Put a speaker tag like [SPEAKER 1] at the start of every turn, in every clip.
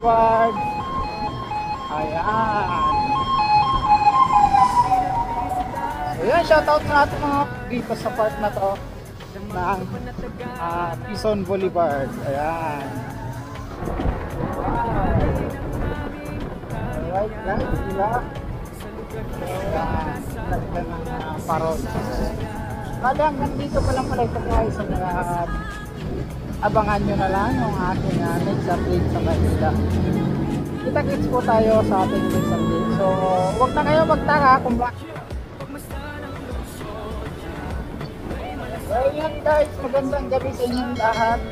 [SPEAKER 1] Boulevard. Ayan. So yan, shoutout sa ating mga dito sa part na to ng Quezon Boulevard. Ayan. Alright guys, sila. Ayan, lagyan ng parol. Bali hanggang dito pa lang pala ito guys. Abangan nyo na lang yung ating next update sa Manila. Kita-kits po tayo sa ating next update. So, huwag na kayo magtaka kung bakit. Ayan guys, magandang gabi sa inyong lahat.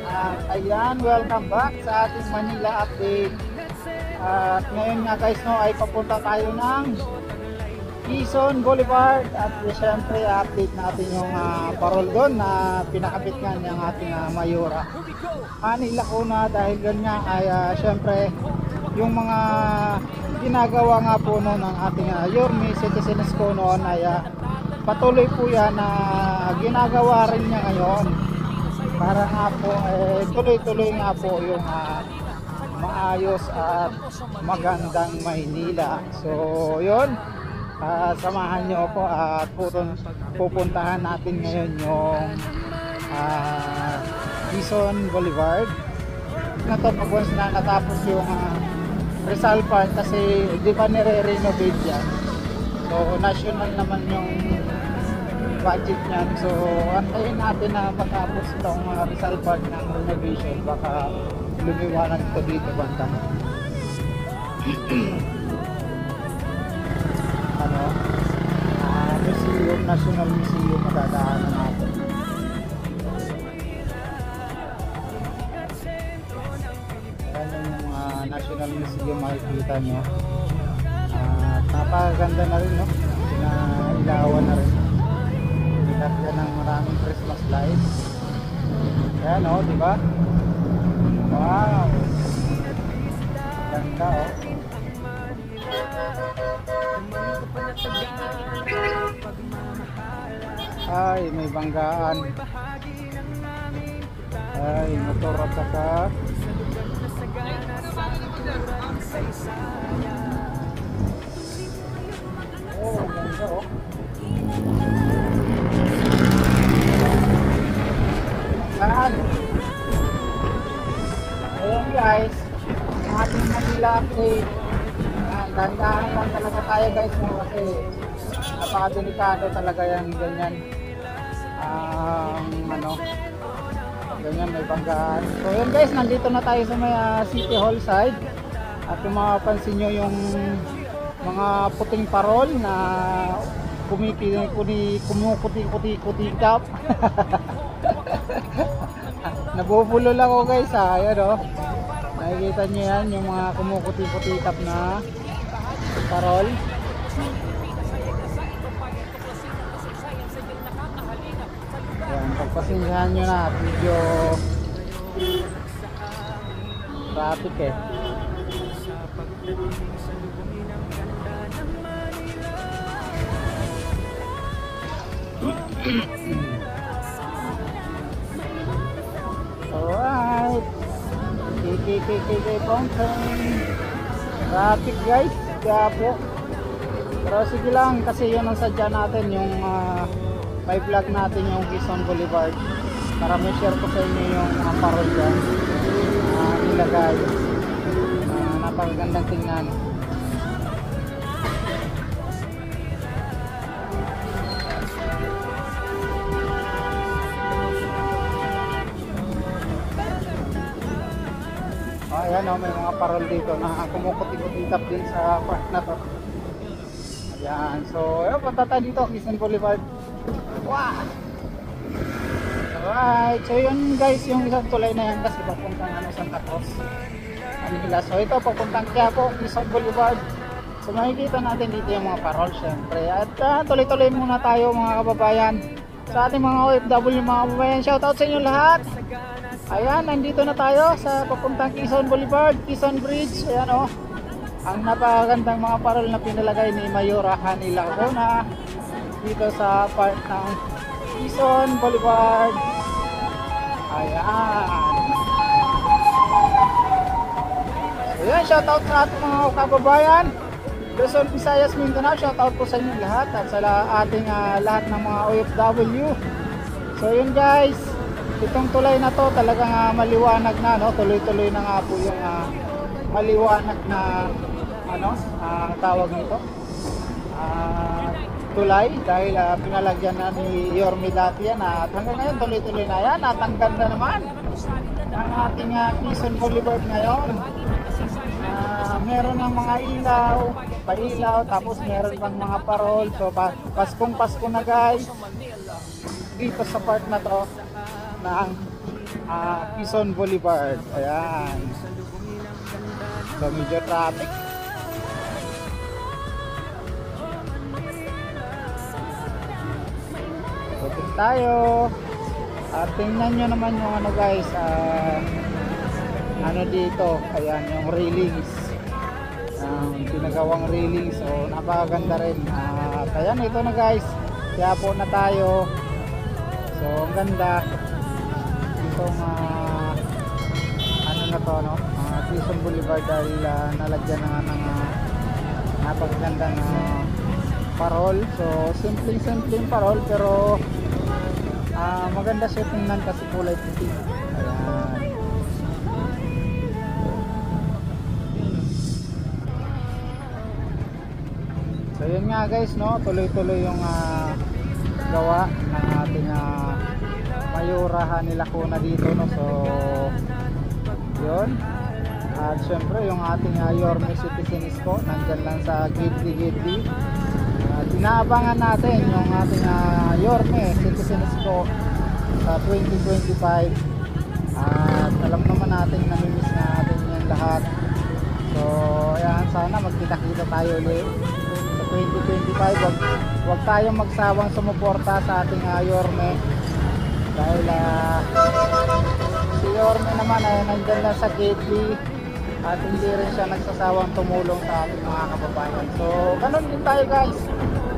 [SPEAKER 1] Ayan, welcome back sa ating Manila update. At ngayon nga guys, no, ay papunta tayo ng Quezon Boulevard. At syempre, update natin yung parol doon na pinakabit nga ng ating mayora. Manila ko na dahil ganyan ay syempre, yung mga ginagawa nga po no, ng ating Yorme Citizens ko noon ay patuloy po yan na ginagawa rin niya ngayon para nga po tuloy-tuloy nga po yung maayos at magandang Maynila. So yun, samahan nyo po at pupuntahan natin ngayon yung Quezon Boulevard na to pag once na natapos yung Rizal Park kasi di ba nire-renovate yan. So national naman yung budget niyan. So antayin natin na matapos itong Rizal Park ng renovation, baka lumiwanag ito dito banda. Ano? Museum, National Museum madadaanan natin. Ayan yung National Museum makikita nyo. Napakaganda na rin, no? Pinailawan na rin. Pinagyan ng maraming Christmas lights. Ayan, oh, di ba? Wow! Ganda, oh. Ay, may banggaan. Ay, motor at saka oh, ganda, oh. Banggaan. Ayan guys, ang ating Manila update. Dahan-dahan lang talaga tayo guys, no? Kasi napakadelikado talaga yan ganyan. Ano, ganyan may banggaan. So yun guys, nandito na tayo sa may City Hall side. At kung mapapansin nyo yung mga puting parol na kumukuti-kutikap. Nabubulol ako guys, ayan o. Nakikita nyo yan, yung mga kumukuti-kutikap na parol. Ayan, pagpasensyahan nyo na, video traffic eh. Alright, KKKK Fountain. Traffic guys, gapo. Pero sige lang, kasi yun ang sadya natin, yung may vlog natin yung Quezon Boulevard para may share ko sa inyo yung mga parol dyan nilagay. Napakagandang tingnan. Ayan o, may mga parol dito na kumukuti-kutitap din sa park na to. Ayan, so ayun, punta tayo dito, Quezon Boulevard. Wow! Alright, so yun guys, yung isang tulay na yan kasi papuntang Santa Cruz, Manila. So ito, papuntang Quiapo, Quezon Boulevard. So makikita natin dito yung mga parol syempre. At tuloy-tuloy muna tayo mga kababayan sa ating mga OFW mga kababayan. Shoutout sa inyo lahat. Ayan, nandito na tayo sa papuntang Quezon Boulevard, Quezon Bridge. Ayan o, ang napakagandang mga parol na pinalagay ni Mayora Hani Lacona dito sa part ng Quezon Boulevard. Ayan. So Ayan, shoutout sa ating mga kababayan. Luzon, Visayas, Mindanao, shoutout po sa inyo lahat at sa ating lahat ng mga OFW. So yun guys, itong tulay na to talagang maliwanag na, no? Tuloy-tuloy na nga po yung maliwanag na tawag nito. Tulay dahil pinalagyan na ni Yorme dati yan at hanggang ngayon tuloy-tuloy na yan at ang ganda naman ang ating Quezon Boulevard ngayon. Meron ng mga ilaw, pailaw, tapos meron pang mga parol. So Paskong Pasko na guys dito sa part na to ng Quezon Boulevard. Ayan, so medyo traffic. Tutok tayo at tingnan nyo naman yung guys, dito, ayan yung railings, pinagawang railings, so napakaganda rin. At ayan, ito na guys, kaya po na tayo. So ang ganda itong na to, no? Quezon Boulevard dahil nalagyan na nga ng napakaganda na parol. So simpleng parol pero maganda siya tingnan kasi kulay puti. Ayan. So yun nga guys, no, tuloy-tuloy yung gawa ng ating mayurahan nila Lacuna dito, no. So yun, at syempre yung ating Yorme Citizen Isko nandyan lang sa Gidli. Inaabangan natin yung ating Yorme Citizen Isko sa 2025 at alam naman natin namimiss natin yan lahat. So ayan, sana magkita-kita tayo ulit sa 2025. Wag tayong magsawang sumuporta sa ating Yorme dahil si Yorme naman ay nandyan lang sa Gidli at hindi rin siya nagsasawang tumulong sa ating mga kababayan. So ganun din tayo guys,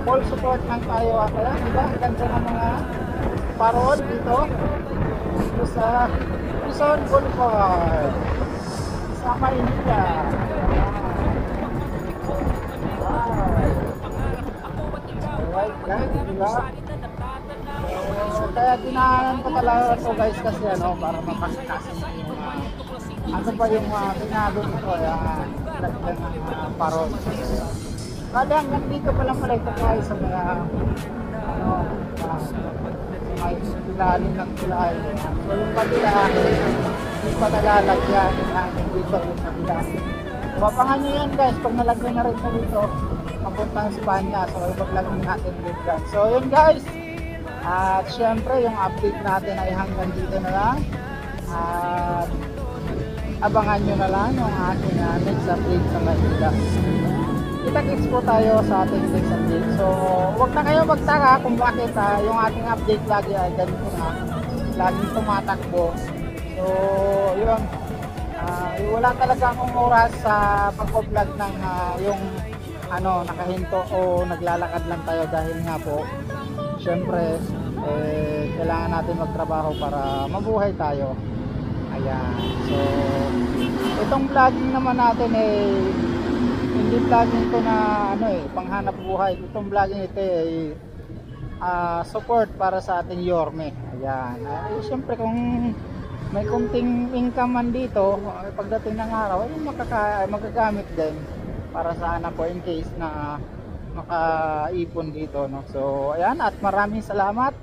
[SPEAKER 1] full support lang tayo. Kaya diba, ganda ng mga parol dito sa Quezon Boulevard sa Maynila. Alright guys, diba? So, kaya dinaanan ko talaga ito guys kasi para mapasikasin yung pa yung binado nito, lagyan ng parol. Kali hanggang dito pa lang pala ito guys sa mga may ilalim ng tulay. So yung kabila hindi pa nalalagyan hanggang dito yung kabila. Mapangan nyo yan guys pag nalagyan na rin na dito papuntang Espanya. So ipaglagyan natin dito. So yun guys, at syempre yung update natin ay hanggang dito na lang. At abangan nyo na lang yung aking next update sa Manila. Kita-kits po tayo sa ating next update. So huwag na kayo magtaka kung bakit yung ating update lagi ay ganito na, laging tumatakbo. So yun, wala talaga akong oras sa pag-vlog ng yung nakahinto o naglalakad lang tayo dahil nga po syempre kailangan natin magtrabaho para mabuhay tayo. Ayan, so itong vlogging naman natin hindi vlogging ito na panghanap buhay. Itong vlogging ito ay support para sa ating Yorme. Ayan, syempre kung may kunting income man dito pagdating ng araw ay magagamit din para sa anak ko in case na makaipon dito, no? So ayan, at maraming salamat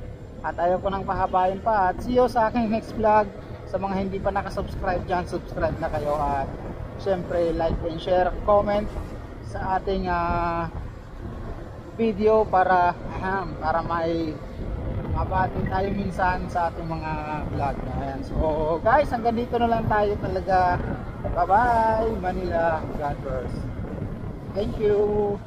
[SPEAKER 1] at ayaw ko nang pahabain pa at see you sa aking next vlog. Sa mga hindi pa nakasubscribe dyan, subscribe na kayo at syempre like and share, comment sa ating video para may mabati tayo minsan sa ating mga vlog. Ayan. So guys, hanggang dito na lang tayo talaga. Bye bye Manila, God bless. Thank you.